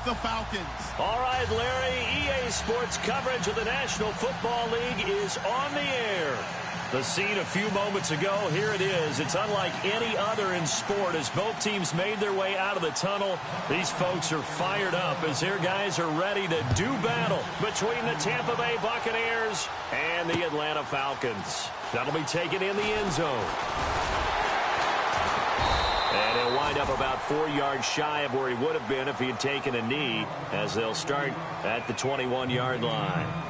the Falcons. All right, Larry, EA Sports coverage of the National Football League is on the air. The scene a few moments ago, here it is. It's unlike any other in sport as both teams made their way out of the tunnel. These folks are fired up as their guys are ready to do battle between the Tampa Bay Buccaneers and the Atlanta Falcons. That'll be taken in the end zone. And he'll wind up about 4 yards shy of where he would have been if he had taken a knee, as they'll start at the 21-yard line.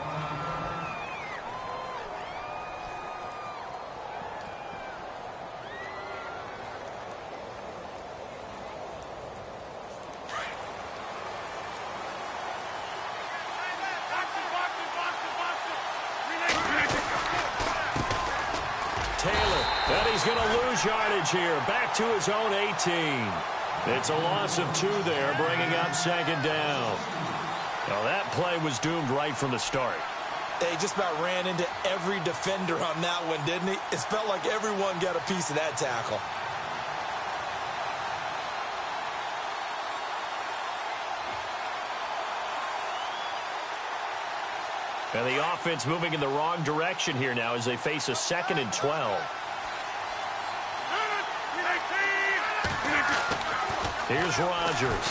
Yardage here, back to his own 18. It's a loss of 2 there, bringing up second down. Well, that play was doomed right from the start. He just about ran into every defender on that one, didn't he? It felt like everyone got a piece of that tackle. And the offense moving in the wrong direction here now as they face a 2nd and 12. Here's Rodgers.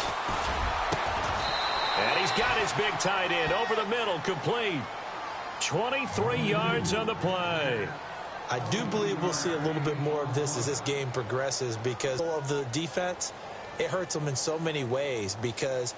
And he's got his big tight end over the middle, complete. 23 yards on the play. I do believe we'll see a little bit more of this as this game progresses because of the defense. It hurts them in so many ways because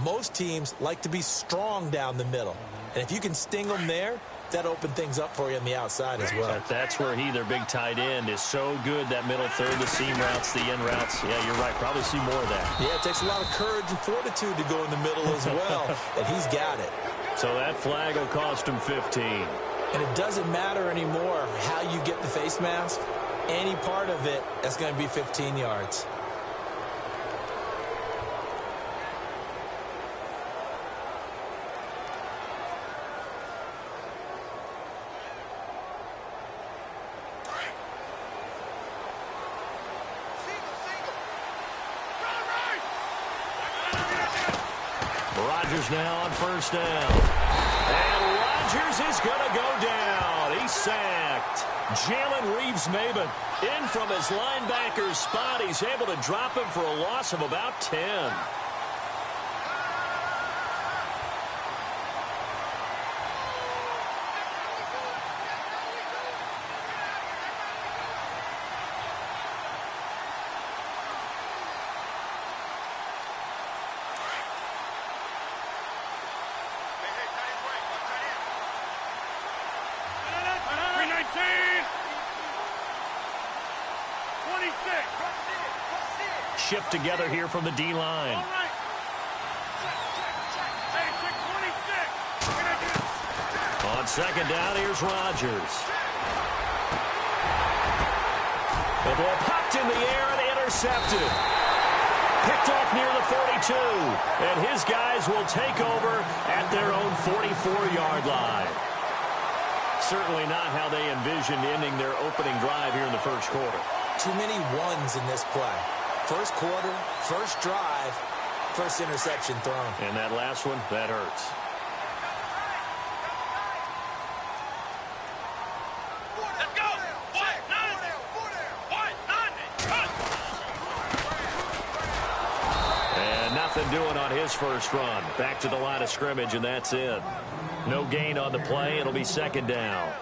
most teams like to be strong down the middle. And if you can sting them there, that opened things up for you on the outside as well. That's where their big tight end, is so good. That middle third, the seam routes, the end routes. Yeah, you're right. Probably see more of that. Yeah, it takes a lot of courage and fortitude to go in the middle as well, and he's got it. So that flag will cost him 15. And it doesn't matter anymore how you get the face mask. Any part of it, that's going to be 15 yards. Now on first down. And Rodgers is going to go down. He's sacked. Jalen Reeves-Maybin in from his linebacker's spot. He's able to drop him for a loss of about 10. Shift together here from the D-line. On second down, here's Rodgers. The ball popped in the air and intercepted. Picked off near the 42. And his guys will take over at their own 44-yard line. Certainly not how they envisioned ending their opening drive here in the first quarter. Too many ones in this play. First quarter, first drive, first interception thrown. And that last one, that hurts. Let's go! And nothing doing on his first run. Back to the line of scrimmage, and that's it. No gain on the play. It'll be second down.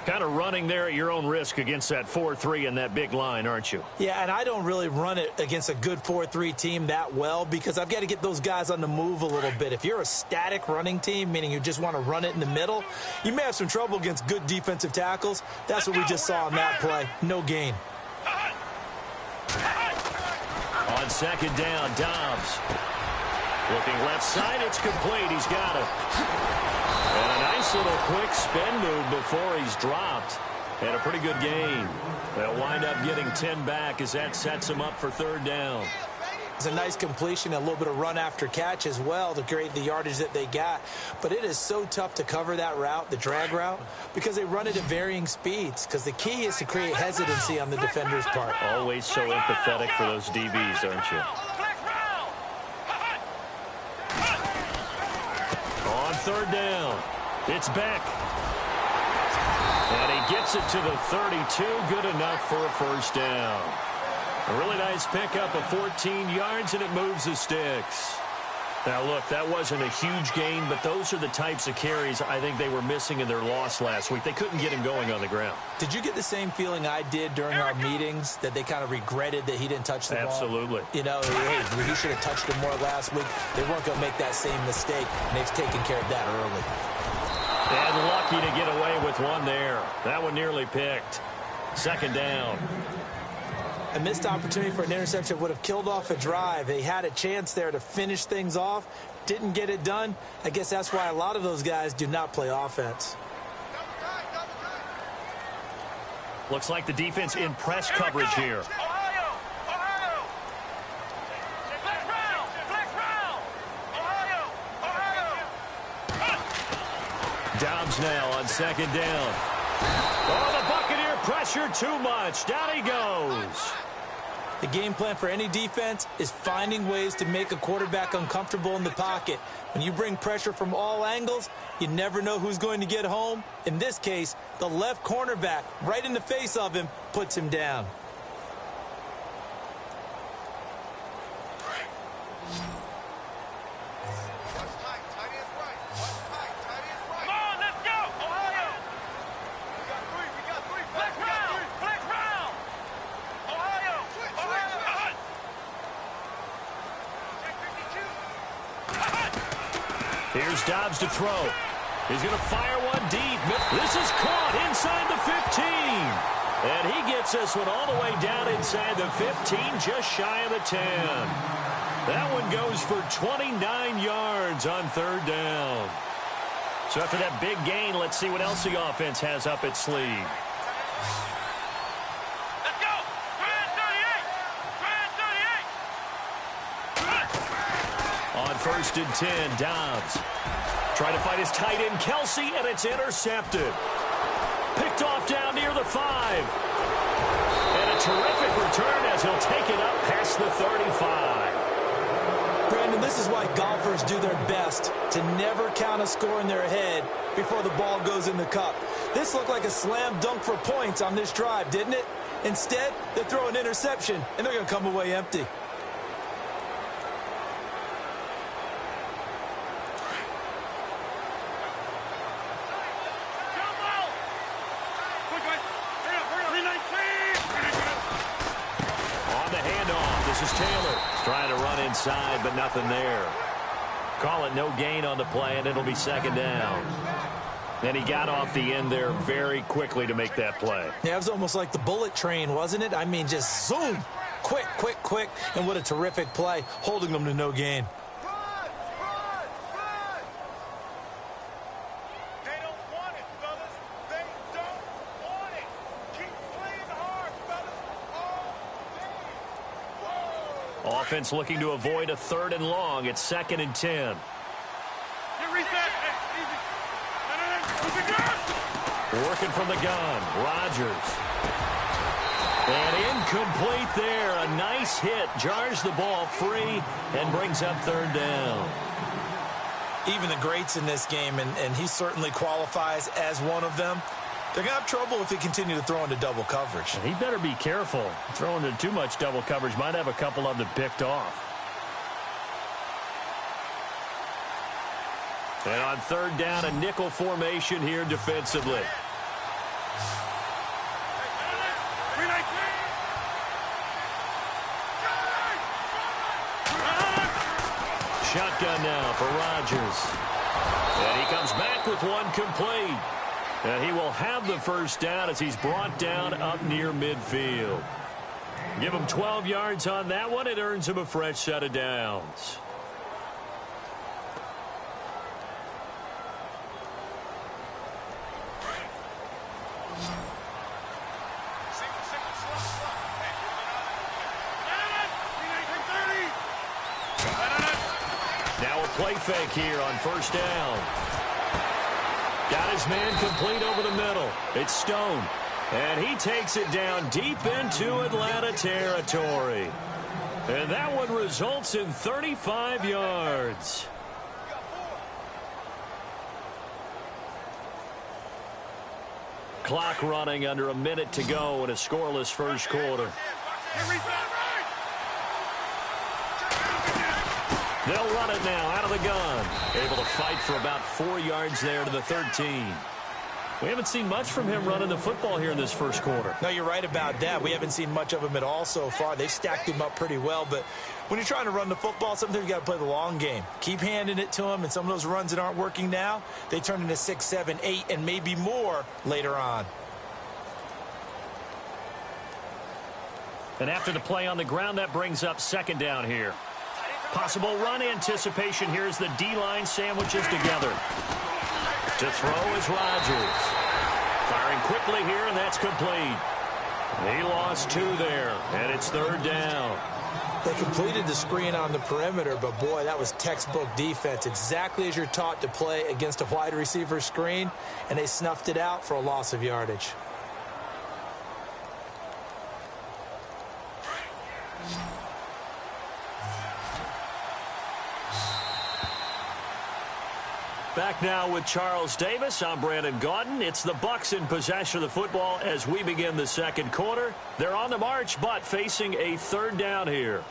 Kind of running there at your own risk against that 4-3 and that big line, aren't you? Yeah, and I don't really run it against a good 4-3 team that well because I've got to get those guys on the move a little bit. If you're a static running team, meaning you just want to run it in the middle, you may have some trouble against good defensive tackles. That's what we just saw on that play. No gain. On second down, Dobbs. Looking left side, it's complete. He's got it. And a nice little quick spin move before he's dropped. And a pretty good gain. They'll wind up getting 10 back as that sets him up for third down. It's a nice completion, a little bit of run after catch as well to create the yardage that they got. But it is so tough to cover that route, the drag route, because they run it at varying speeds. Because the key is to create hesitancy on the defender's part. Always so empathetic for those DBs, aren't you? third down. It's Beck. And he gets it to the 32. Good enough for a first down. A really nice pickup of 14 yards, and it moves the sticks. Now, look, that wasn't a huge gain, but those are the types of carries I think they were missing in their loss last week. They couldn't get him going on the ground. Did you get the same feeling I did during our meetings, that they kind of regretted that he didn't touch the ball? Absolutely. You know, hey, he should have touched it more last week. They weren't going to make that same mistake, and they've taken care of that early. And lucky to get away with one there. That one nearly picked. Second down. A missed opportunity for an interception would have killed off a drive. They had a chance there to finish things off. Didn't get it done. I guess that's why a lot of those guys do not play offense. Looks like the defense in press coverage here. Dobbs now on second down. Oh, the Buccaneer pressure too much. Down he goes. The game plan for any defense is finding ways to make a quarterback uncomfortable in the pocket. When you bring pressure from all angles, you never know who's going to get home. In this case, the left cornerback, right in the face of him, puts him down. Here's Dobbs to throw. He's going to fire one deep. This is caught inside the 15. And he gets this one all the way down inside the 15, just shy of the 10. That one goes for 29 yards on third down. So after that big gain, let's see what else the offense has up its sleeve. First and 10, Dobbs. Trying to find his tight end, Kelsey, and it's intercepted. Picked off down near the 5. And a terrific return as he'll take it up past the 35. Brandon, this is why golfers do their best to never count a score in their head before the ball goes in the cup. This looked like a slam dunk for points on this drive, didn't it? Instead, they throw an interception, and they're going to come away empty. Trying to run inside, but nothing there. Call it no gain on the play, and it'll be second down. And he got off the end there very quickly to make that play. Yeah, it was almost like the bullet train, wasn't it? I mean, just zoom. Quick, quick, quick. And what a terrific play, holding them to no gain. Offense looking to avoid a third and long. It's second and 10. Working from the gun. Rodgers. And incomplete there. A nice hit. Jars the ball free and brings up third down. Even the greats in this game, and he certainly qualifies as one of them, they're going to have trouble if they continue to throw into double coverage. And he better be careful. Throwing into too much double coverage might have a couple of them picked off. And on third down, a nickel formation here defensively. Shotgun now for Rodgers. And he comes back with one complete. And he will have the first down as he's brought down up near midfield. Give him 12 yards on that one. It earns him a fresh set of downs. Now a play fake here on first down. Got his man complete over the middle. It's Stone. And he takes it down deep into Atlanta territory. And that one results in 35 yards. clock running under a minute to go in a scoreless first quarter. They'll run it now out of the gun. Able to fight for about 4 yards there to the 13. We haven't seen much from him running the football here in this first quarter. No, you're right about that. We haven't seen much of him at all so far. They've stacked him up pretty well, but when you're trying to run the football, sometimes you got to play the long game. Keep handing it to him, and some of those runs that aren't working now, they turn into 6, 7, 8, and maybe more later on. And after the play on the ground, that brings up second down here. Possible run anticipation here as the D-line sandwiches together. To throw is Rodgers. Firing quickly here, and that's complete. He lost 2 there, and it's third down. They completed the screen on the perimeter, but boy, that was textbook defense. Exactly as you're taught to play against a wide receiver screen, and they snuffed it out for a loss of yardage. Back now with Charles Davis. I'm Brandon Gaudin. It's the Bucs in possession of the football as we begin the second quarter. They're on the march, but facing a third down here.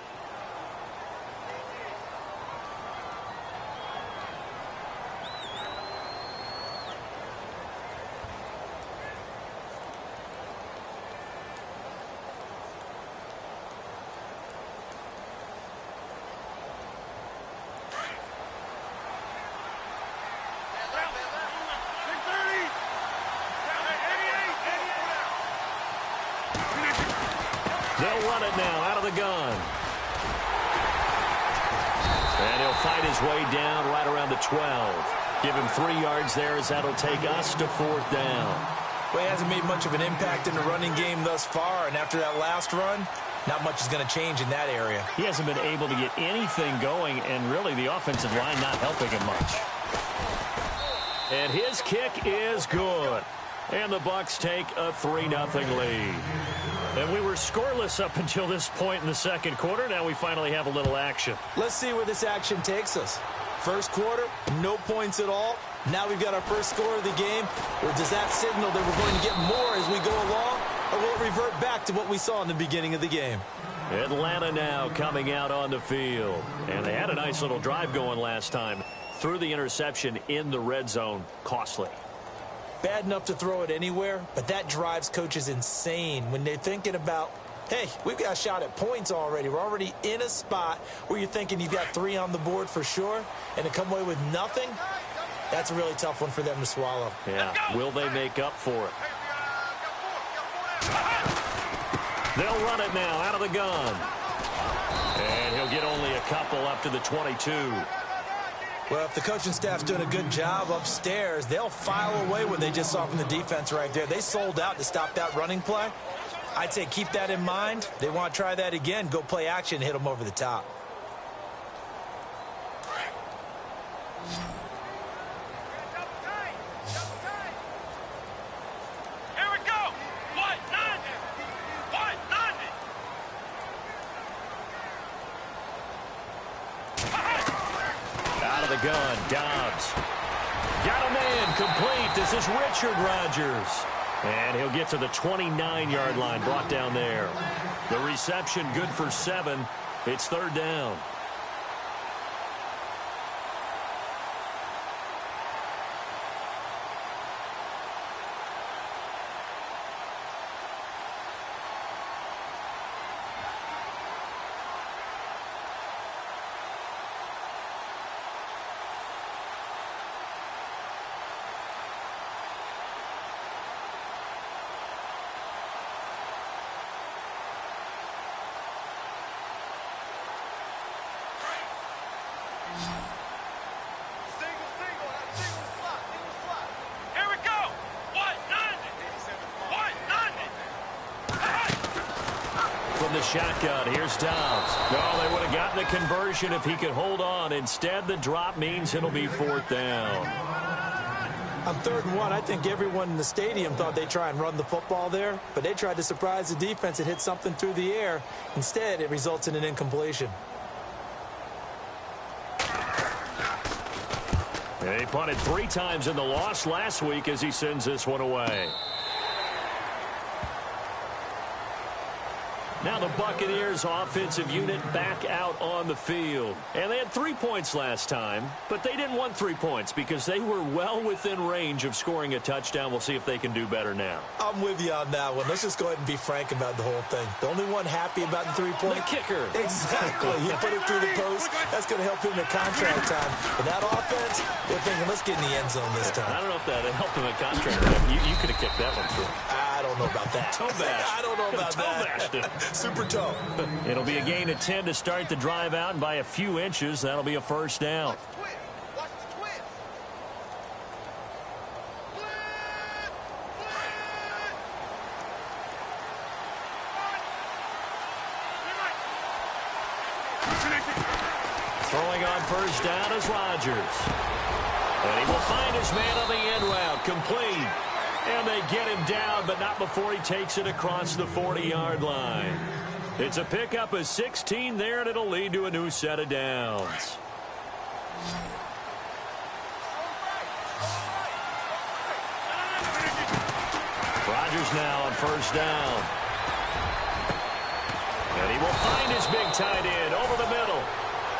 They'll run it now out of the gun. And he'll fight his way down right around the 12. Give him 3 yards there as that'll take us to fourth down. Well, he hasn't made much of an impact in the running game thus far, and after that last run, not much is going to change in that area. He hasn't been able to get anything going, and really the offensive line not helping him much. And his kick is good. And the Bucs take a 3-0 lead. And we were scoreless up until this point in the second quarter. Now we finally have a little action. Let's see where this action takes us. First quarter, no points at all. Now we've got our first score of the game. Or does that signal that we're going to get more as we go along? Or will it revert back to what we saw in the beginning of the game? Atlanta now coming out on the field. And they had a nice little drive going last time. Threw the interception in the red zone. Costly. Bad enough to throw it anywhere, but that drives coaches insane when they're thinking about, hey, we've got a shot at points already. We're already in a spot where you're thinking you've got 3 on the board for sure, and to come away with nothing, that's a really tough one for them to swallow. Yeah, will they make up for it? They'll run it now out of the gun. And he'll get only a couple up to the 22. Well, if the coaching staff's doing a good job upstairs, they'll file away what they just saw from the defense right there. They sold out to stop that running play. I'd say keep that in mind. They want to try that again. Go play action, hit them over the top. Here we go. What? 90. What? 90. Out of the gun, Dobbs. Got a man complete. This is Richard Rodgers. And he'll get to the 29-yard line, brought down there. The reception good for 7. It's third down. Here we go. What? 90. What? 90. From the shotgun, here's Dobbs. No, they would have gotten the conversion if he could hold on. Instead, the drop means it'll be fourth down. On 3rd and 1, I think everyone in the stadium thought they'd try and run the football there, but they tried to surprise the defense and hit something through the air. Instead, it results in an incompletion. He punted 3 times in the loss last week as he sends this one away. Now the Buccaneers offensive unit back out on the field. And they had 3 points last time, but they didn't want 3 points because they were well within range of scoring a touchdown. We'll see if they can do better now. I'm with you on that one. Let's just go ahead and be frank about the whole thing. The only one happy about the 3-point. The kicker. Exactly. He put it through the post. That's going to help him in contract time. But that offense, they're thinking, let's get in the end zone this time. I don't know if that helped him in contract time. You could have kicked that one through. I don't know about that. Toe bash. I don't know about that. Toe bashed. Super toe. It'll be a gain of 10 to start the drive out, and by a few inches, that'll be a first down. Throwing on first down is Rodgers. And he will find his man on the end route, complete. And they get him down, but not before he takes it across the 40-yard line. It's a pickup of 16 there, and it'll lead to a new set of downs. Rodgers now on first down. And he will find his big tight end over the middle.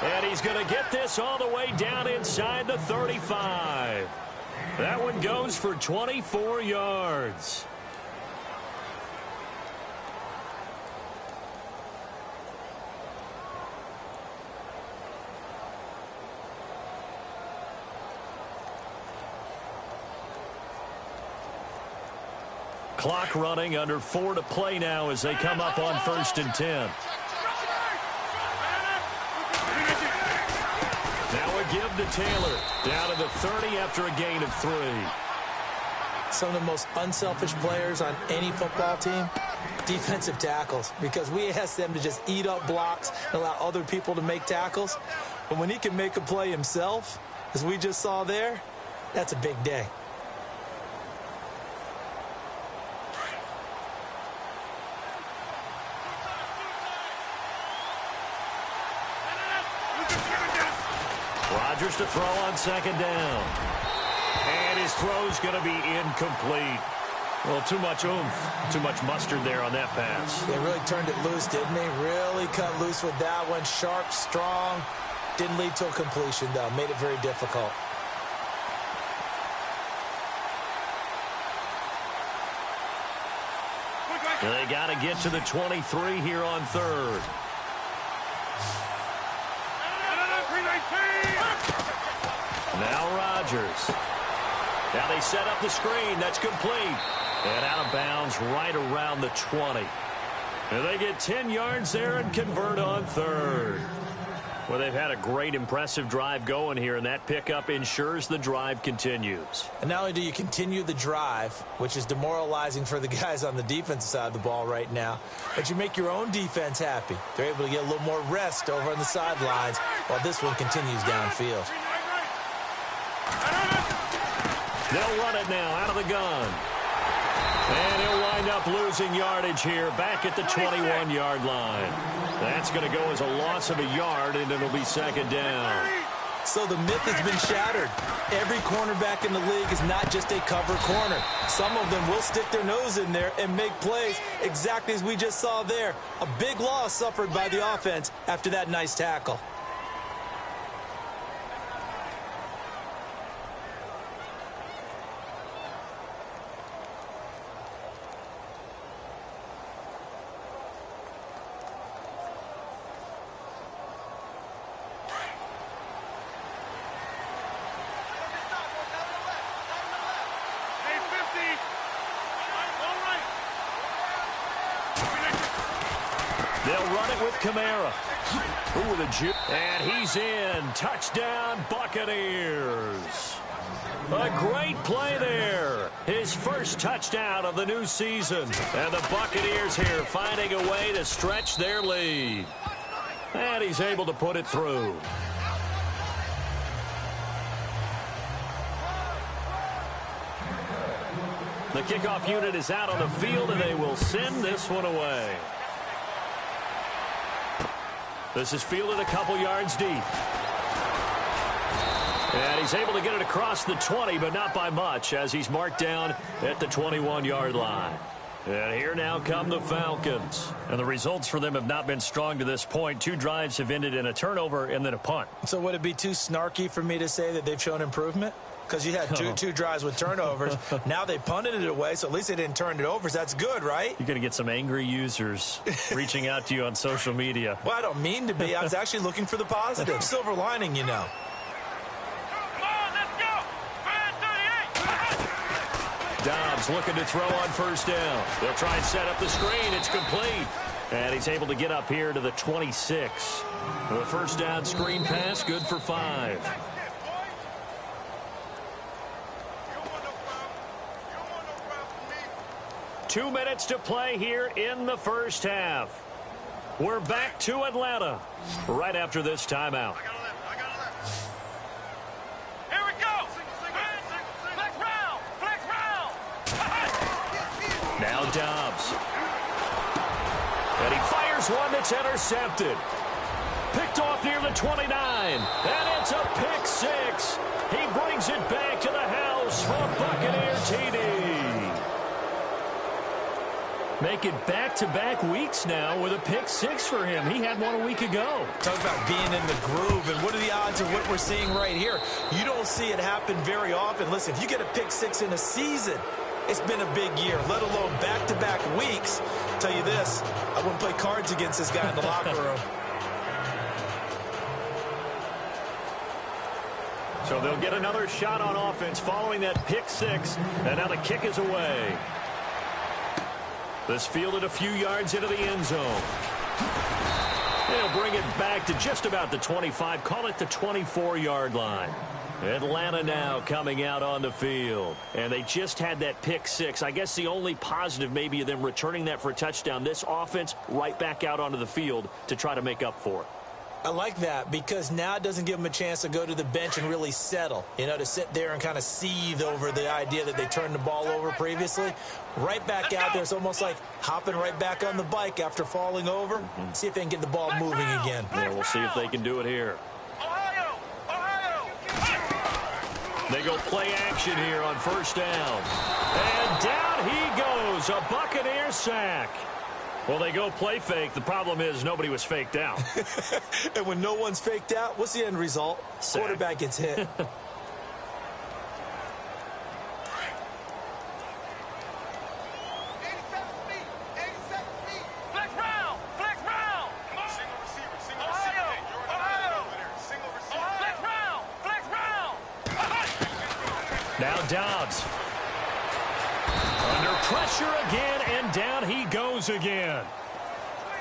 And he's going to get this all the way down inside the 35. That one goes for 24 yards. Clock running, under 4 to play now as they come up on 1st and 10. Now a give to Taylor. Down to the 30 after a gain of 3. Some of the most unselfish players on any football team, defensive tackles, because we ask them to just eat up blocks and allow other people to make tackles. But when he can make a play himself, as we just saw there, that's a big day. Rodgers to throw on 2nd down. And his throw's going to be incomplete. Well, too much oomph, too much mustard there on that pass. They really turned it loose, didn't they? Really cut loose with that one. Sharp, strong. Didn't lead to a completion, though. Made it very difficult. They got to get to the 23 here on 3rd. Now Rodgers. Now they set up the screen. That's complete. And out of bounds right around the 20. And they get 10 yards there and convert on 3rd. Well, they've had a great, impressive drive going here, and that pickup ensures the drive continues. And not only do you continue the drive, which is demoralizing for the guys on the defensive side of the ball right now, but you make your own defense happy. They're able to get a little more rest over on the sidelines while this one continues downfield. They'll run it now out of the gun. And he'll wind up losing yardage here back at the 21-yard line. That's going to go as a loss of a yard, and it'll be 2nd down. So the myth has been shattered. Every cornerback in the league is not just a cover corner. Some of them will stick their nose in there and make plays exactly as we just saw there. A big loss suffered by the offense after that nice tackle. They'll run it with Kamara. Ooh, the juke. And he's in. Touchdown, Buccaneers. A great play there. His first touchdown of the new season. And the Buccaneers here finding a way to stretch their lead. And he's able to put it through. The kickoff unit is out on the field, and they will send this one away. This is fielded a couple yards deep. And he's able to get it across the 20, but not by much, as he's marked down at the 21-yard line. And here now come the Falcons. And the results for them have not been strong to this point. 2 drives have ended in a turnover and then a punt. So would it be too snarky for me to say that they've shown improvement? Because you had two drives with turnovers. Now they punted it away, so at least they didn't turn it over. So that's good, right? You're going to get some angry users reaching out to you on social media. Well, I don't mean to be. I was actually looking for the positive. Silver lining, you know. Dobbs looking to throw on first down. They'll try and set up the screen. It's complete. And he's able to get up here to the 26. The first down screen pass, good for 5. Two minutes to play here in the first half. We're back to Atlanta right after this timeout. Here we go. Flex round. Flex round. Now Dobbs. And he fires one that's intercepted. Picked off near the 29. And it's a pick 6. He brings it back to the house for a Buccaneer TD. Make it back-to-back weeks now with a pick 6 for him. He had one a week ago. Talk about being in the groove, and what are the odds of what we're seeing right here? You don't see it happen very often. Listen, if you get a pick 6 in a season, it's been a big year, let alone back-to-back weeks. I'll tell you this, I wouldn't play cards against this guy in the locker room. So they'll get another shot on offense following that pick 6, and now the kick is away. This fielded a few yards into the end zone. They'll bring it back to just about the 25, call it the 24-yard line. Atlanta now coming out on the field. And they just had that pick 6. I guess the only positive maybe of them returning that for a touchdown. This offense right back out onto the field to try to make up for it. I like that because now it doesn't give them a chance to go to the bench and really settle, you know, to sit there and kind of seethe over the idea that they turned the ball over previously. Right back out there, it's almost like hopping right back on the bike after falling over. See if they can get the ball moving again. Yeah, we'll see if they can do it here. They go play action here on first down. And down he goes, a Buccaneer sack. Well, they go play fake. The problem is nobody was faked out. And when no one's faked out, what's the end result? Sack. Quarterback gets hit. 87 feet. Flex round. Flex round. Single receiver. Single receiver. Single receiver. Flex round. Flex round. Now Dobbs. Under pressure again, and down he goes again.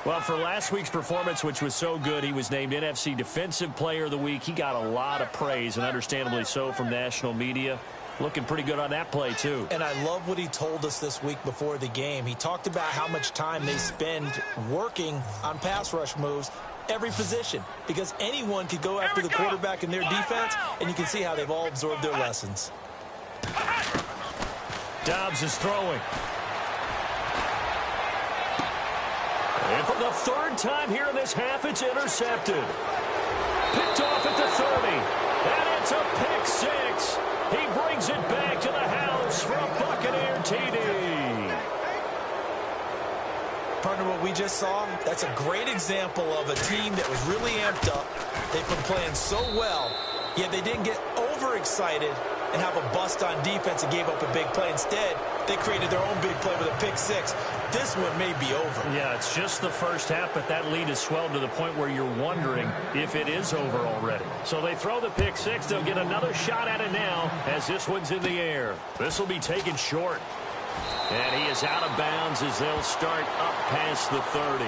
Well, for last week's performance, which was so good, he was named NFC Defensive Player of the Week. He got a lot of praise, and understandably so, from national media. Looking pretty good on that play, too. And I love what he told us this week before the game. He talked about how much time they spend working on pass rush moves, every position, because anyone could go after the quarterback in their defense, and you can see how they've all absorbed their lessons. Dobbs is throwing. And for the third time here in this half, it's intercepted. Picked off at the 30. And it's a pick 6. He brings it back to the house for a Buccaneer TD. Partner, what we just saw, that's a great example of a team that was really amped up. They've been playing so well, yet they didn't get overexcited and have a bust on defense and gave up a big play. Instead, they created their own big play with a pick 6. This one may be over. Yeah, it's just the first half, but that lead has swelled to the point where you're wondering if it is over already. So they throw the pick 6. They'll get another shot at it now as this one's in the air. This will be taken short. And he is out of bounds as they'll start up past the 30.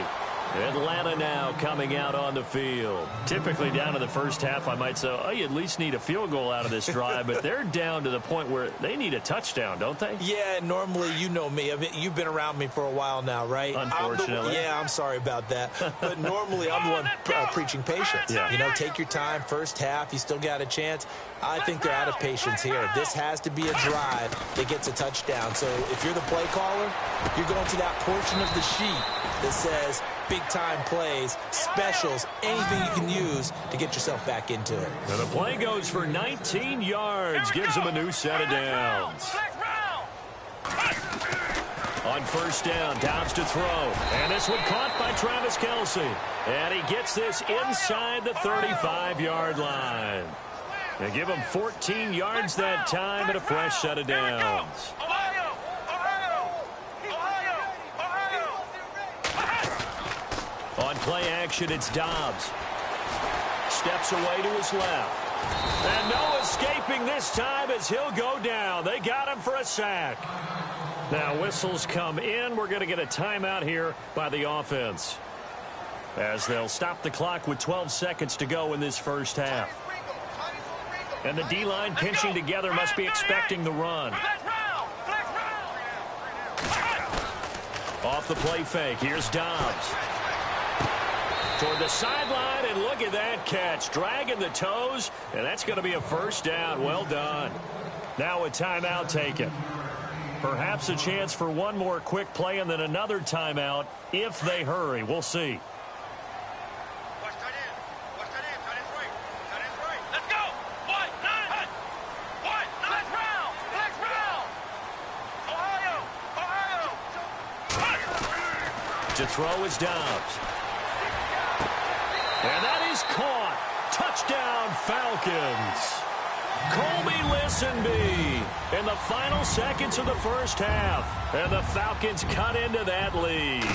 Atlanta now coming out on the field. Typically down to the first half, I might say, oh, you at least need a field goal out of this drive, but they're down to the point where they need a touchdown, don't they? Yeah, normally, you know me. You've been around me for a while now, right? Unfortunately. I'm sorry about that. But normally, I'm the one preaching patience. Yeah. You know, take your time. First half, you still got a chance. I think they're out of patience here. This has to be a drive that gets a touchdown. So if you're the play caller, you're going to that portion of the sheet that says big-time plays, specials, anything you can use to get yourself back into it. And the play goes for 19 yards, gives him a new set of downs. On first down, Dobbs to throw. And this one caught by Travis Kelce. And he gets this inside the 35-yard line. They give him 14 yards that time and a fresh set of downs. On play action, it's Dobbs. Steps away to his left. And no escaping this time as he'll go down. They got him for a sack. Now whistles come in. We're going to get a timeout here by the offense, as they'll stop the clock with 12 seconds to go in this first half. And the D-line pinching together must be expecting the run. Off the play fake. Here's Dobbs. Toward the sideline, and look at that catch. Dragging the toes, and that's going to be a first down. Well done. Now a timeout taken. Perhaps a chance for one more quick play and then another timeout if they hurry. We'll see. To throw is Dobbs. And that is caught. Touchdown, Falcons. Colby Listenbee in the final seconds of the first half. And the Falcons cut into that lead.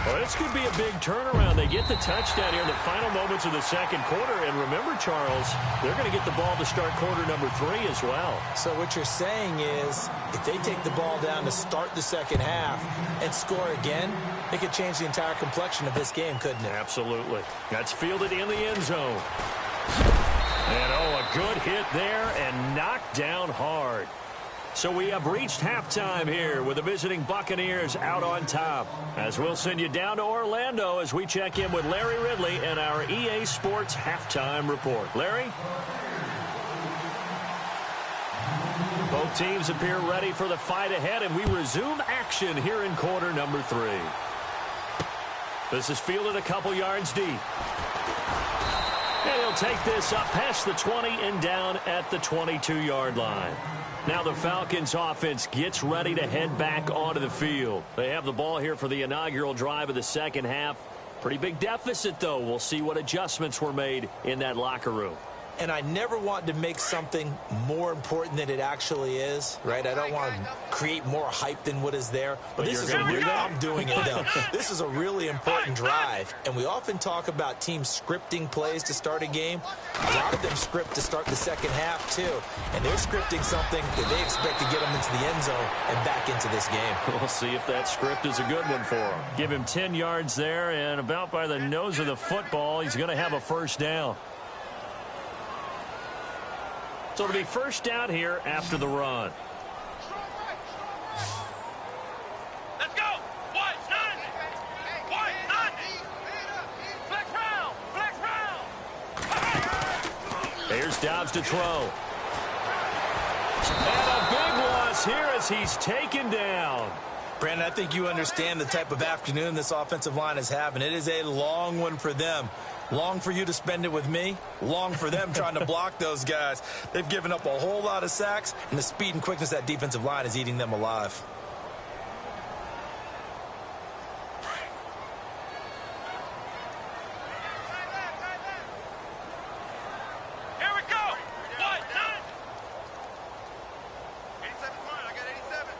Well, this could be a big turnaround. They get the touchdown here in the final moments of the second quarter. And remember, Charles, they're going to get the ball to start quarter number 3 as well. So what you're saying is if they take the ball down to start the second half and score again, it could change the entire complexion of this game, couldn't it? Absolutely. That's fielded in the end zone. And, oh, a good hit there and knocked down hard. So we have reached halftime here with the visiting Buccaneers out on top. As we'll send you down to Orlando as we check in with Larry Ridley and our EA Sports halftime report. Larry? Both teams appear ready for the fight ahead, and we resume action here in quarter number 3. This is fielded a couple yards deep. And he'll take this up past the 20 and down at the 22-yard line. Now the Falcons offense gets ready to head back onto the field. They have the ball here for the inaugural drive of the second half. Pretty big deficit, though. We'll see what adjustments were made in that locker room. And I never want to make something more important than it actually is, right? I don't want to create more hype than what is there. But this is I'm doing it, though. This is a really important drive. And we often talk about teams scripting plays to start a game. A lot of them script to start the second half, too. And they're scripting something that they expect to get them into the end zone and back into this game. We'll see if that script is a good one for them. Give him 10 yards there, and about by the nose of the football, he's going to have a first down. So it'll be first down here after the run. Let's go. White, none. White, none. Flex round. Flex round. Here's Dobbs to throw. And a big loss here as he's taken down. Brandon, I think you understand the type of afternoon this offensive line is having. It is a long one for them. Long for you to spend it with me. Long for them trying to block those guys. They've given up a whole lot of sacks, and the speed and quickness of that defensive line is eating them alive. Here we go. White, none. 87's mine. I got 87.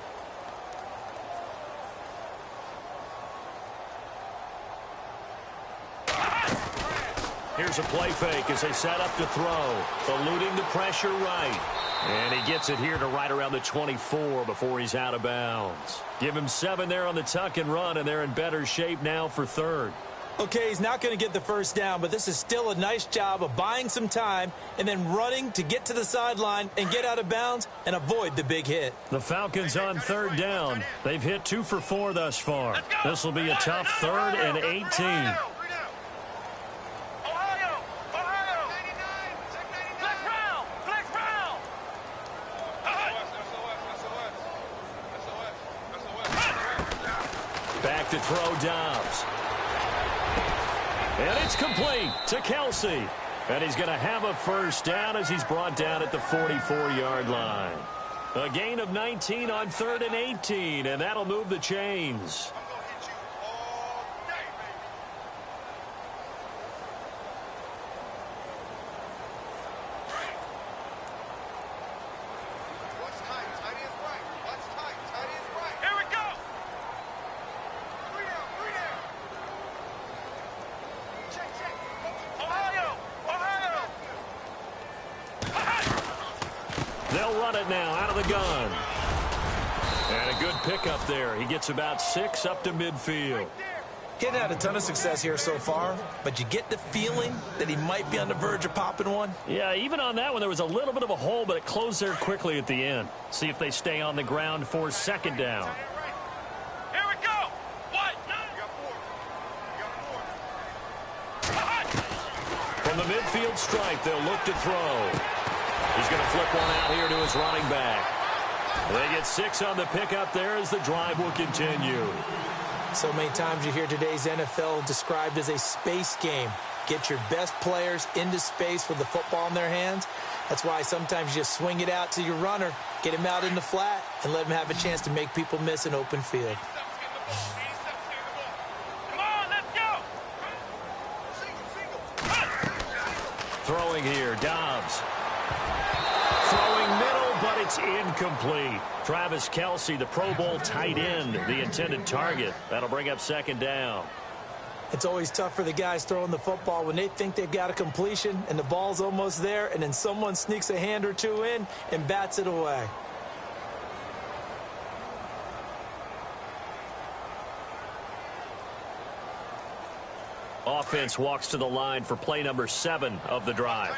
Here's a play fake as they set up to throw. Eluding the pressure right. And he gets it here to right around the 24 before he's out of bounds. Give him 7 there on the tuck and run, and they're in better shape now for third. Okay, he's not going to get the first down, but this is still a nice job of buying some time and then running to get to the sideline and get out of bounds and avoid the big hit. The Falcons on third down. They've hit 2 for 4 thus far. This will be a tough 3rd and 18. Back to throw Dobbs. And it's complete to Kelce. And he's going to have a first down as he's brought down at the 44-yard line. A gain of 19 on 3rd and 18, and that'll move the chains. I'm going to hit you all day, baby. What's tight? Tight is right. What's tight? Tight is right. Here we go. 3 down. 3 down. Check, check. Ohio. They'll run it now out of the gun. And a good pickup there. He gets about 6 up to midfield. Getting had a ton of success here so far, but you get the feeling that he might be on the verge of popping one. Yeah, even on that one, there was a little bit of a hole, but it closed there quickly at the end. See if they stay on the ground for 2nd down. Here we go. What? You got 4. From the midfield stripe, they'll look to throw. He's going to flip one out here to his running back. They get 6 on the pickup there as the drive will continue. So many times you hear today's NFL described as a space game. Get your best players into space with the football in their hands. That's why sometimes you just swing it out to your runner, get him out in the flat, and let him have a chance to make people miss an open field. Come on, let's go. Throwing here, Dobbs. Throwing middle, but it's incomplete. Travis Kelce, the Pro Bowl tight end, the intended target. That'll bring up 2nd down. It's always tough for the guys throwing the football when they think they've got a completion and the ball's almost there, and then someone sneaks a hand or two in and bats it away. Offense walks to the line for play number 7 of the drive.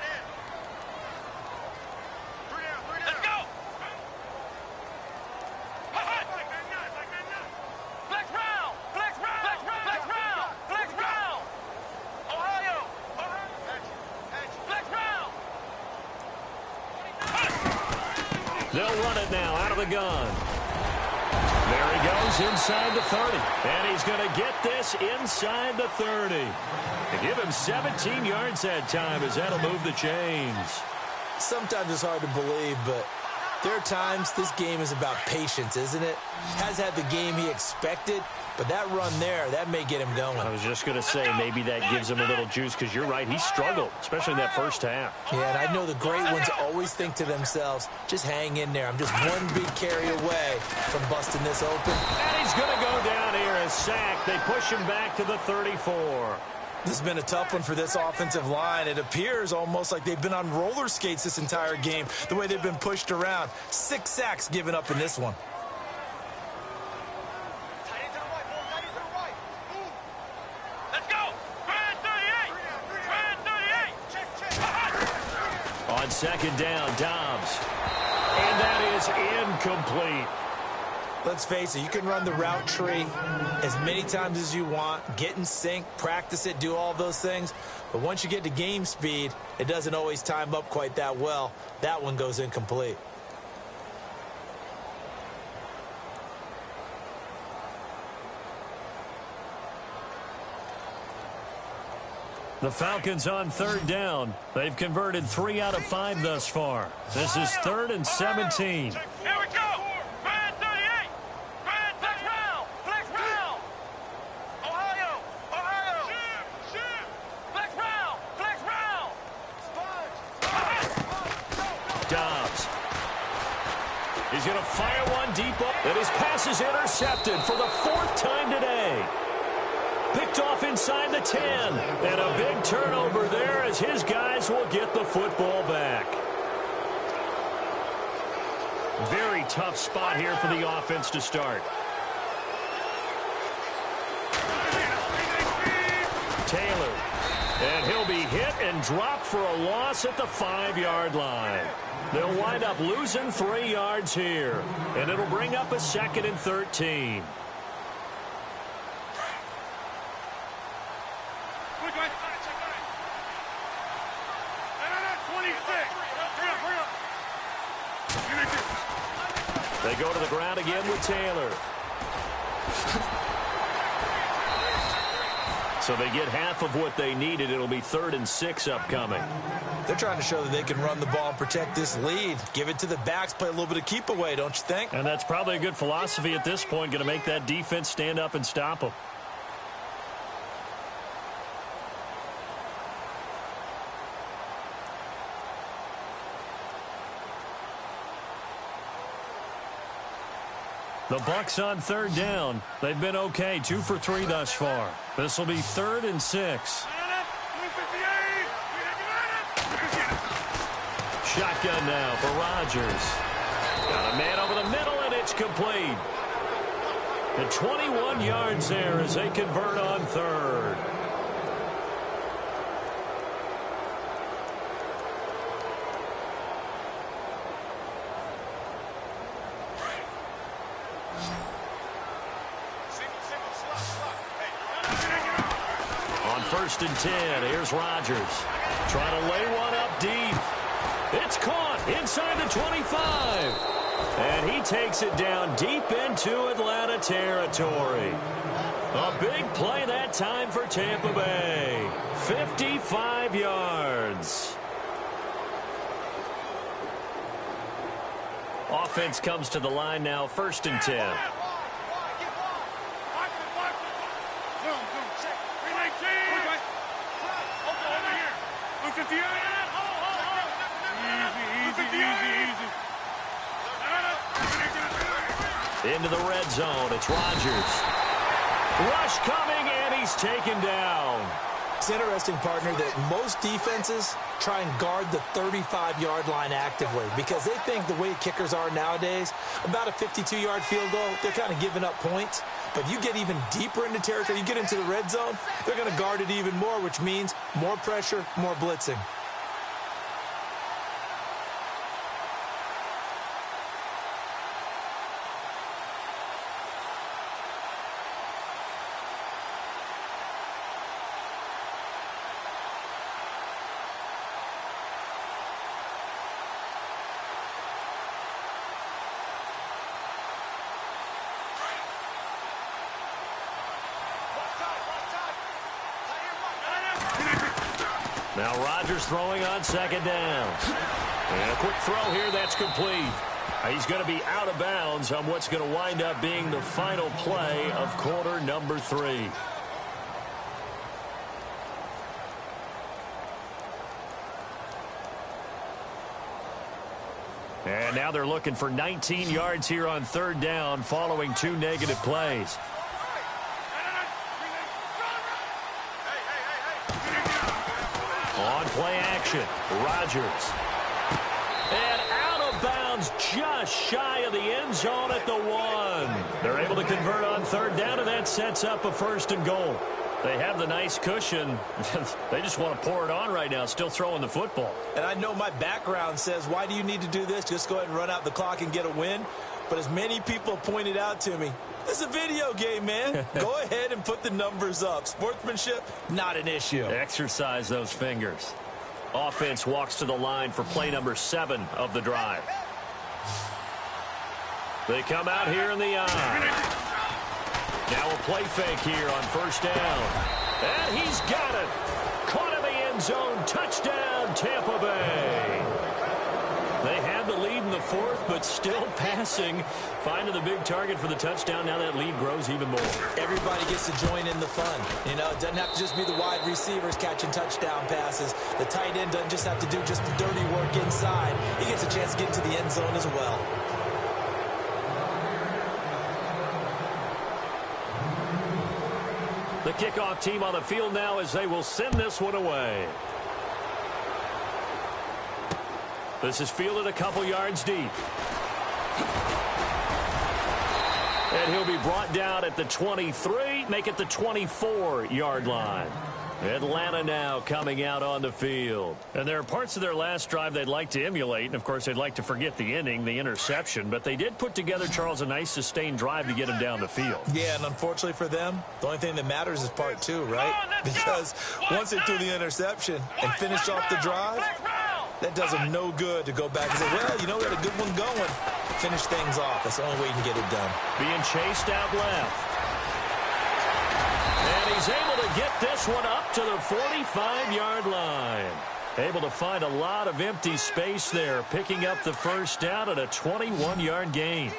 Let's go. Flex round. Flex round. Flex round. Flex round. Flex round. Ohio. Flex round. They'll run it now out of the gun. There he goes inside the 30. And he's going to get this inside the 30. To give him 17 yards that time as that'll move the chains. Sometimes it's hard to believe, but there are times this game is about patience, isn't it? Has had the game he expected, but that run there, that may get him going. I was just going to say, maybe that gives him a little juice, because you're right, he struggled, especially in that first half. Yeah, and I know the great ones always think to themselves, just hang in there. I'm just one big carry away from busting this open. And he's going to go down here as sacked. They push him back to the 34. This has been a tough one for this offensive line. It appears almost like they've been on roller skates this entire game, the way they've been pushed around. 6 sacks given up in this one. Let's go. Brand 38. Brand 38. Check. On 2nd down, Dobbs. And that is incomplete. Let's face it, you can run the route tree as many times as you want, get in sync, practice it, do all those things. But once you get to game speed, it doesn't always time up quite that well. That one goes incomplete. The Falcons on 3rd down. They've converted 3 out of 5 thus far. This is 3rd and 17. Here we go. Brand 38. Brand flex round. Flex round. Ohio. Flex round. Flex round. Dobbs. He's going to fire one deep up. And his pass is intercepted for the 4th time today. Picked off inside the 10. And a big turnover there as his guys will get the football back. Very tough spot here for the offense to start. Taylor. And he'll be hit and dropped for a loss at the 5-yard line. They'll wind up losing 3 yards here. And it'll bring up a 2nd and 13. They go to the ground again with Taylor. So they get half of what they needed. It'll be 3rd and 6 upcoming. They're trying to show that they can run the ball and protect this lead. Give it to the backs, play a little bit of keep away, don't you think? And that's probably a good philosophy at this point, going to make that defense stand up and stop them. The Bucs on 3rd down. They've been okay, 2 for 3 thus far. This will be 3rd and 6. Shotgun now for Rodgers. Got a man over the middle, and it's complete. The 21 yards there as they convert on 3rd. On 1st and 10, here's Rodgers. Trying to lay one up deep. It's caught inside the 25. And he takes it down deep into Atlanta territory. A big play that time for Tampa Bay. 55 yards. Offense comes to the line now, 1st and 10. Into the red zone. It's Rodgers. Rush coming, and he's taken down. It's interesting, partner, that most defenses try and guard the 35-yard line actively because they think the way kickers are nowadays, about a 52-yard field goal, they're kind of giving up points. But you get even deeper into territory, you get into the red zone, they're going to guard it even more, which means more pressure, more blitzing. Now Rodgers throwing on 2nd down. And a quick throw here, that's complete. He's going to be out of bounds on what's going to wind up being the final play of quarter number 3. And now they're looking for 19 yards here on 3rd down following 2 negative plays. On play action, Rodgers. And out of bounds just shy of the end zone at the 1. They're able to convert on 3rd down, and that sets up a 1st and goal. They have the nice cushion. They just want to pour it on right now, still throwing the football. And I know my background says, why do you need to do this? Just go ahead and run out the clock and get a win. But as many people pointed out to me, this is a video game, man. Go ahead and put the numbers up. Sportsmanship, not an issue. Exercise those fingers. Offense walks to the line for play number 7 of the drive. They come out here in the eye. Now a play fake here on 1st down. And he's got it. Caught in the end zone. Touchdown, Tampa Bay. They had the lead in the 4th, but still passing. Finding the big target for the touchdown. Now that lead grows even more. Everybody gets to join in the fun. You know, it doesn't have to just be the wide receivers catching touchdown passes. The tight end doesn't just have to do just the dirty work inside. He gets a chance to get into the end zone as well. The kickoff team on the field now as they will send this one away. This is fielded a couple yards deep. And he'll be brought down at the 23, make it the 24-yard line. Atlanta now coming out on the field. And there are parts of their last drive they'd like to emulate. And, of course, they'd like to forget the inning, the interception. But they did put together, Charles, a nice sustained drive to get him down the field. Yeah, and unfortunately for them, the only thing that matters is part 2, right? Because once they threw the interception and finished off the drive, that does them no good to go back and say, well, you know, we had a good one going. Finish things off. That's the only way you can get it done. Being chased out left. And he's able to get this one up to the 45-yard line. Able to find a lot of empty space there, picking up the first down at a 21-yard gain. Here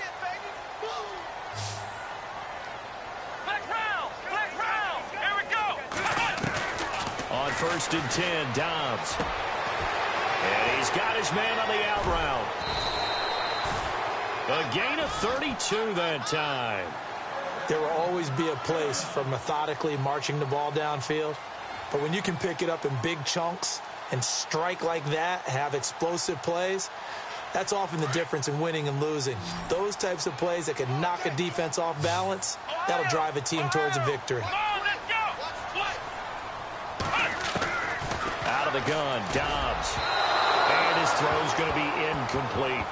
we go. On 1st and 10, Dobbs. And he's got his man on the out route. A gain of 32 that time. There will always be a place for methodically marching the ball downfield. But when you can pick it up in big chunks and strike like that, have explosive plays, that's often the difference in winning and losing. Those types of plays that can knock a defense off balance, that'll drive a team towards a victory. Out of the gun, Dobbs. And his throw's going to be incomplete.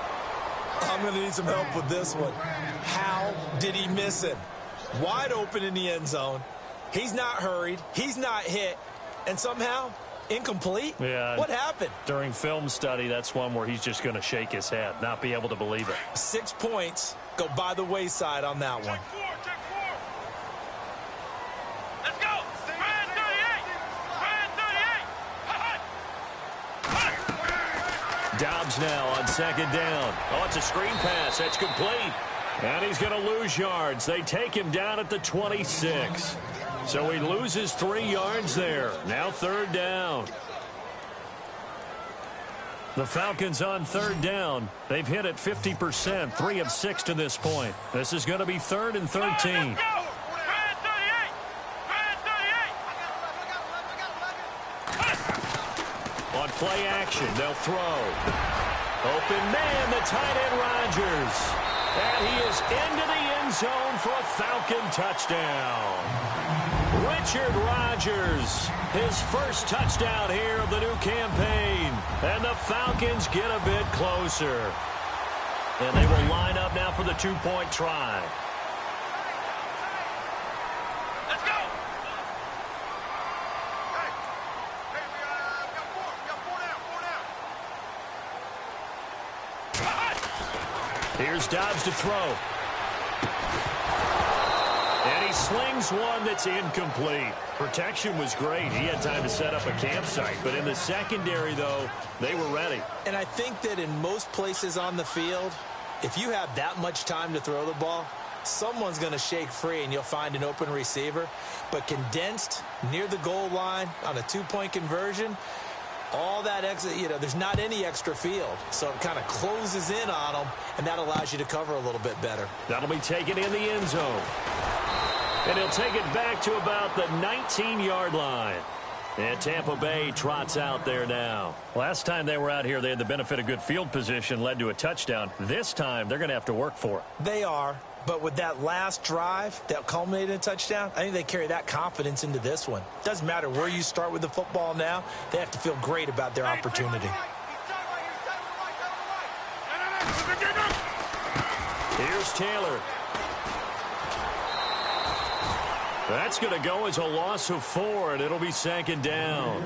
I'm going to need some help with this one. How did he miss him? Wide open in the end zone. He's not hurried. He's not hit. And somehow, incomplete? Yeah. What happened? During film study, that's one where he's just going to shake his head, not be able to believe it. 6 points go by the wayside on that one. Let's go. Brand 38. Dobbs now on 2nd down. Oh, it's a screen pass. That's complete. And he's going to lose yards. They take him down at the 26. So he loses 3 yards there. Now 3rd down. The Falcons on 3rd down. They've hit it 50%, 3 of 6 to this point. This is going to be 3rd and 13. On play action, they'll throw. Open man, the tight end Rodgers. And he is into the end zone for a Falcon touchdown. Richard Rodgers, his first touchdown here of the new campaign. And the Falcons get a bit closer. And they will line up now for the 2-point try. Let's go. Hey, we got 4 down. Here's Dobbs to throw. And he slings one that's incomplete. Protection was great. He had time to set up a campsite. But in the secondary, though, they were ready. And I think that in most places on the field, if you have that much time to throw the ball, someone's going to shake free and you'll find an open receiver. But condensed near the goal line on a 2-point conversion, all that extra, there's not any extra field. So it kind of closes in on them, and that allows you to cover a little bit better. That'll be taken in the end zone. And he'll take it back to about the 19-yard line. And Tampa Bay trots out there now. Last time they were out here, they had the benefit of good field position, led to a touchdown. This time, they're going to have to work for it. They are. But with that last drive that culminated in a touchdown, I think they carry that confidence into this one. Doesn't matter where you start with the football now. They have to feel great about their opportunity. Here's Taylor. That's going to go as a loss of 4, and it'll be 2nd down.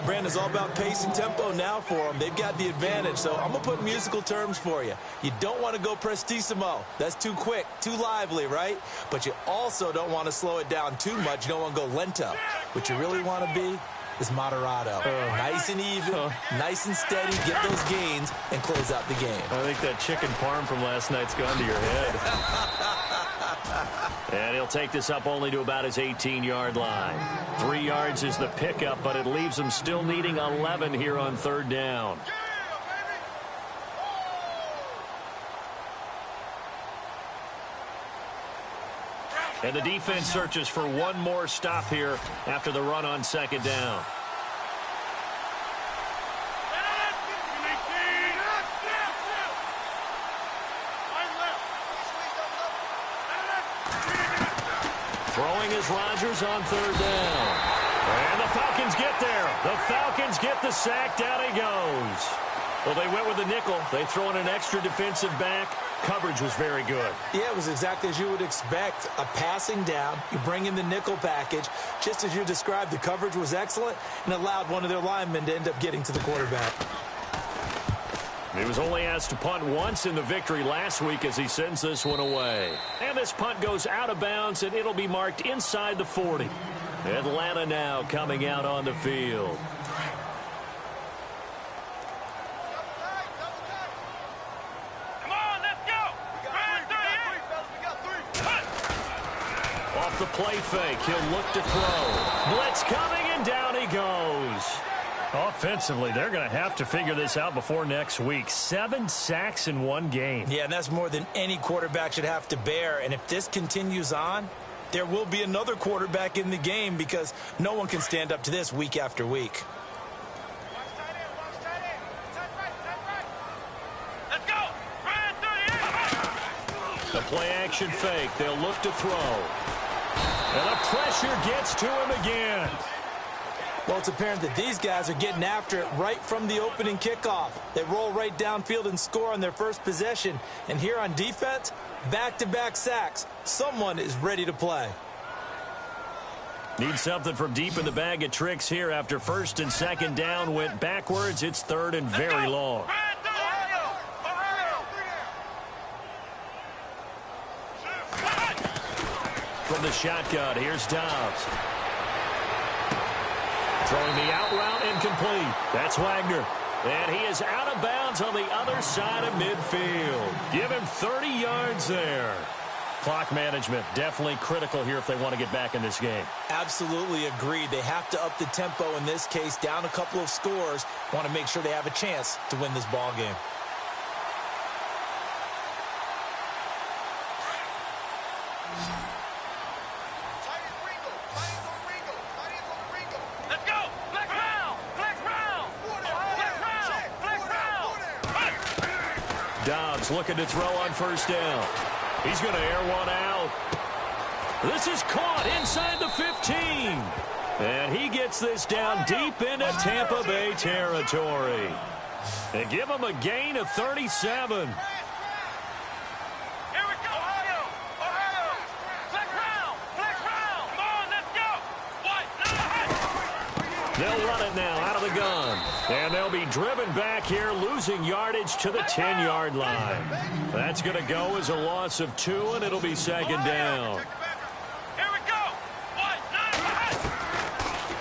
Brandon's all about pace and tempo now for them. They've got the advantage, so I'm going to put musical terms for you. You don't want to go prestissimo. That's too quick, too lively, right? But you also don't want to slow it down too much. You don't want to go lento. What you really want to be is moderato. Nice and even, nice and steady, get those gains, and close out the game. I think that chicken parm from last night's gone to your head. And he'll take this up only to about his 18-yard line. 3 yards is the pickup, but it leaves him still needing 11 here on 3rd down. And the defense searches for one more stop here after the run on 2nd down. Throwing is Rodgers on 3rd down. And the Falcons get there. The Falcons get the sack. Down he goes. Well, they went with the nickel. They throw in an extra defensive back. Coverage was very good. Yeah, it was exactly as you would expect. A passing down. You bring in the nickel package. Just as you described, the coverage was excellent and allowed one of their linemen to end up getting to the quarterback. He was only asked to punt once in the victory last week as he sends this one away. And this punt goes out of bounds, and it'll be marked inside the 40. Atlanta now coming out on the field. Come on, let's go. Off the play fake, he'll look to throw. Blitz coming, and down he goes. Offensively, they're going to have to figure this out before next week. 7 sacks in one game. Yeah, and that's more than any quarterback should have to bear. And if this continues on, there will be another quarterback in the game because no one can stand up to this week after week. Let's go. The play action fake, they'll look to throw. And the pressure gets to him again. Well, it's apparent that these guys are getting after it right from the opening kickoff. They roll right downfield and score on their first possession. And here on defense, back-to-back sacks. Someone is ready to play. Need something from deep in the bag of tricks here after first and second down went backwards. It's third and very long. From the shotgun, here's Dobbs. Throwing the out route, incomplete. That's Wagner. And he is out of bounds on the other side of midfield. Give him 30 yards there. Clock management definitely critical here if they want to get back in this game. Absolutely agreed. They have to up the tempo in this case, down a couple of scores. Want to make sure they have a chance to win this ball game. Dobbs looking to throw on first down. He's going to air one out. This is caught inside the 15. And he gets this down deep into Tampa Bay territory. They give him a gain of 37. They'll run it now out of the gun. And they'll be driven back here, losing yardage to the 10-yard line. That's going to go as a loss of 2, and it'll be second down. Here we go.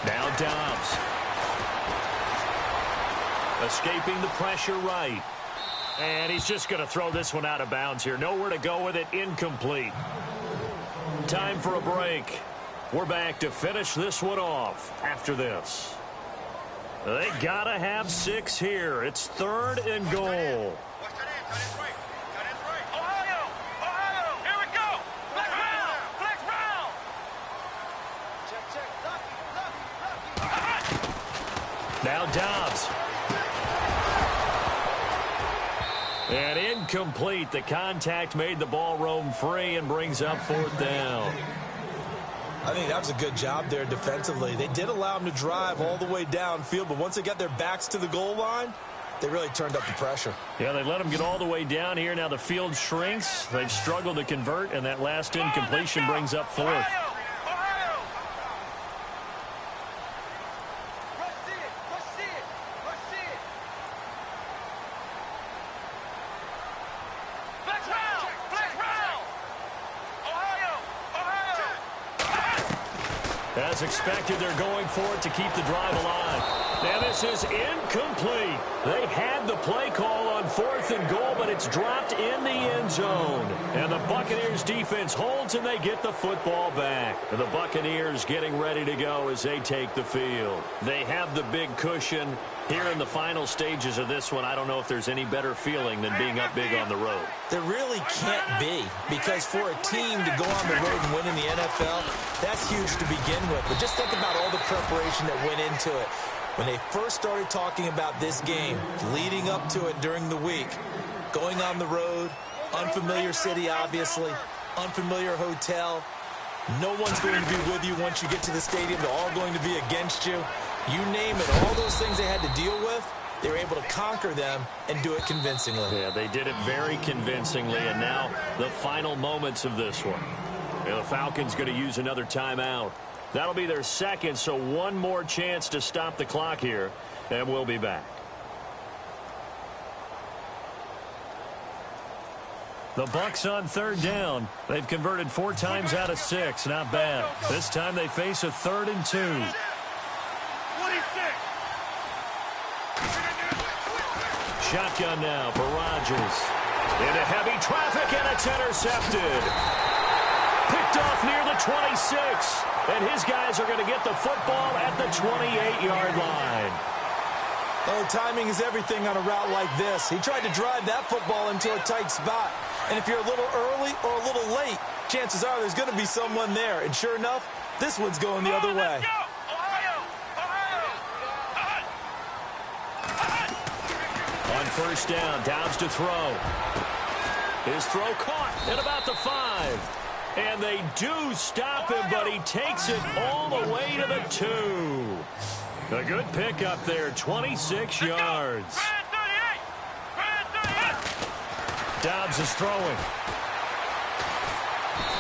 Now Dobbs. Escaping the pressure right. And he's just going to throw this one out of bounds here. Nowhere to go with it. Incomplete. Time for a break. We're back to finish this one off after this. They got to have 6 here. It's third and goal. Ohio, here we go. Flex round. Check. Now Dobbs. And incomplete. The contact made the ball roam free and brings up fourth down. I think that was a good job there defensively. They did allow them to drive all the way downfield, but once they got their backs to the goal line, they really turned up the pressure. Yeah, they let them get all the way down here. Now the field shrinks. They've struggled to convert, and that last incompletion brings up fourth. As expected, they're going for it to keep the drive alive. Now this is incomplete. They had the play call on fourth and goal, but it's dropped in the end zone. And the Buccaneers defense holds, and they get the football back. The Buccaneers getting ready to go as they take the field. They have the big cushion. Here in the final stages of this one, I don't know if there's any better feeling than being up big on the road. There really can't be, because for a team to go on the road and win in the NFL, that's huge to begin with. But just think about all the preparation that went into it. When they first started talking about this game, leading up to it during the week, going on the road, unfamiliar city, obviously, unfamiliar hotel. No one's going to be with you once you get to the stadium. They're all going to be against you. You name it, all those things they had to deal with, they were able to conquer them and do it convincingly. Yeah, they did it very convincingly, and now the final moments of this one. And the Falcons going to use another timeout. That'll be their second, so one more chance to stop the clock here, and we'll be back. The Bucs on third down. They've converted 4 times out of 6. Not bad. This time they face a 3rd and 2. 26. Shotgun now for Rodgers. Into heavy traffic, and it's intercepted. Picked off near the 26. And his guys are going to get the football at the 28-yard line. Oh, timing is everything on a route like this. He tried to drive that football into a tight spot. And if you're a little early or a little late, chances are there's going to be someone there. And sure enough, this one's going the other way. On first down, Dobbs to throw. His throw caught at about the 5. And they do stop him, but he takes it all the way to the 2. A good pickup there, 26 yards. Dobbs is throwing.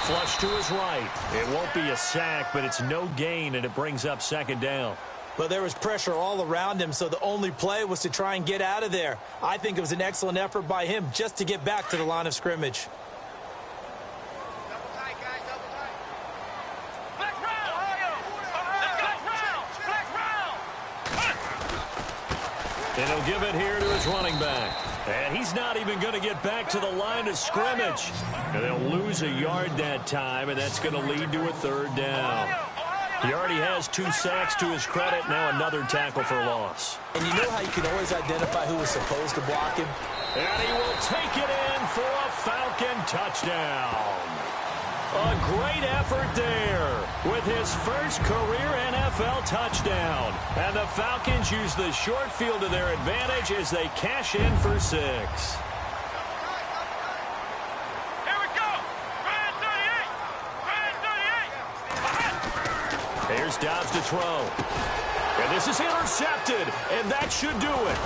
Flush to his right. It won't be a sack, but it's no gain, and it brings up 2nd down. Well, there was pressure all around him, so the only play was to try and get out of there. I think it was an excellent effort by him just to get back to the line of scrimmage. And he'll give it here to his running back. And he's not even going to get back to the line of scrimmage. And they'll lose a yard that time, and that's going to lead to a 3rd down. He already has 2 sacks to his credit. Now another tackle for loss. And you know how you can always identify who was supposed to block him? And he will take it in for a Falcon touchdown. A great effort there with his first career NFL touchdown. And the Falcons use the short field to their advantage as they cash in for 6. Here we go. Brand 38. Here's Dobbs to throw. And this is intercepted, and that should do it.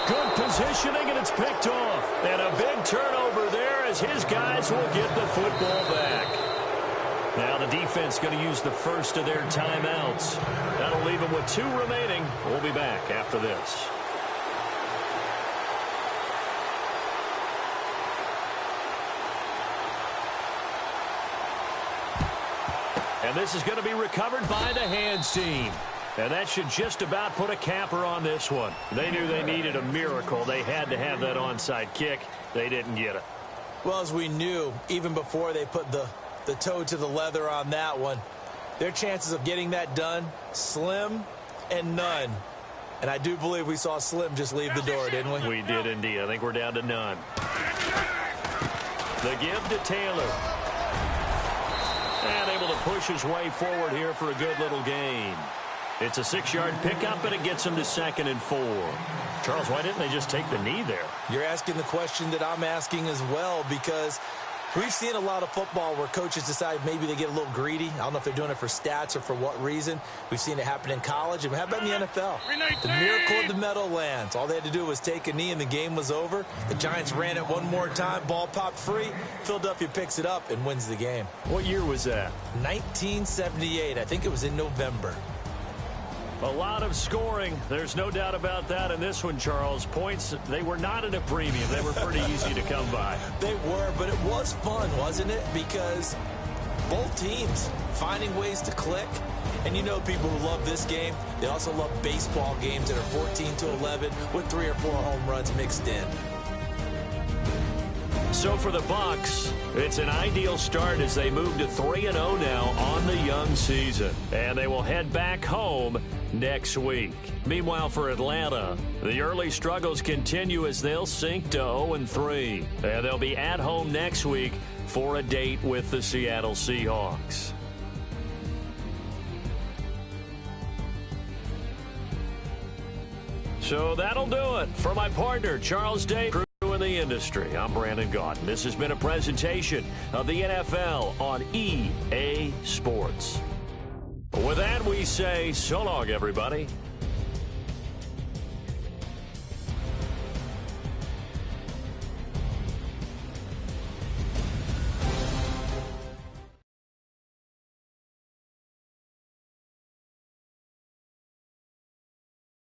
Good positioning, and it's picked off. And a big turnover there as his guys will get the football back. Now the defense going to use the first of their timeouts. That'll leave them with 2 remaining. We'll be back after this. And this is going to be recovered by the hands team. And that should just about put a capper on this one. They knew they needed a miracle. They had to have that onside kick. They didn't get it. Well, as we knew, even before they put the toe to the leather on that one, their chances of getting that done, slim and none. And I do believe we saw Slim just leave the door, didn't we? We did indeed. I think we're down to none. The give to Taylor. And able to push his way forward here for a good little gain. It's a 6-yard pickup, and it gets him to 2nd and 4. Charles, why didn't they just take the knee there? You're asking the question that I'm asking as well, because we've seen a lot of football where coaches decide maybe they get a little greedy. I don't know if they're doing it for stats or for what reason. We've seen it happen in college, and how about in the NFL? The miracle of the Meadowlands. All they had to do was take a knee, and the game was over. The Giants ran it one more time. Ball popped free. Philadelphia picks it up and wins the game. What year was that? 1978. I think it was in November. A lot of scoring. There's no doubt about that in this one, Charles. Points, they were not at a premium. They were pretty easy to come by. They were, but it was fun, wasn't it? Because both teams finding ways to click. And you know people who love this game, they also love baseball games that are 14-11 with 3 or 4 home runs mixed in. So for the Bucs, it's an ideal start as they move to 3-0 now on the young season. And they will head back home next week. Meanwhile, for Atlanta, the early struggles continue as they'll sink to 0-3. And they'll be at home next week for a date with the Seattle Seahawks. So that'll do it. For my partner, Charles Day, in the industry, I'm Brandon Gaudin. This has been a presentation of the NFL on EA Sports. With that, we say so long, everybody.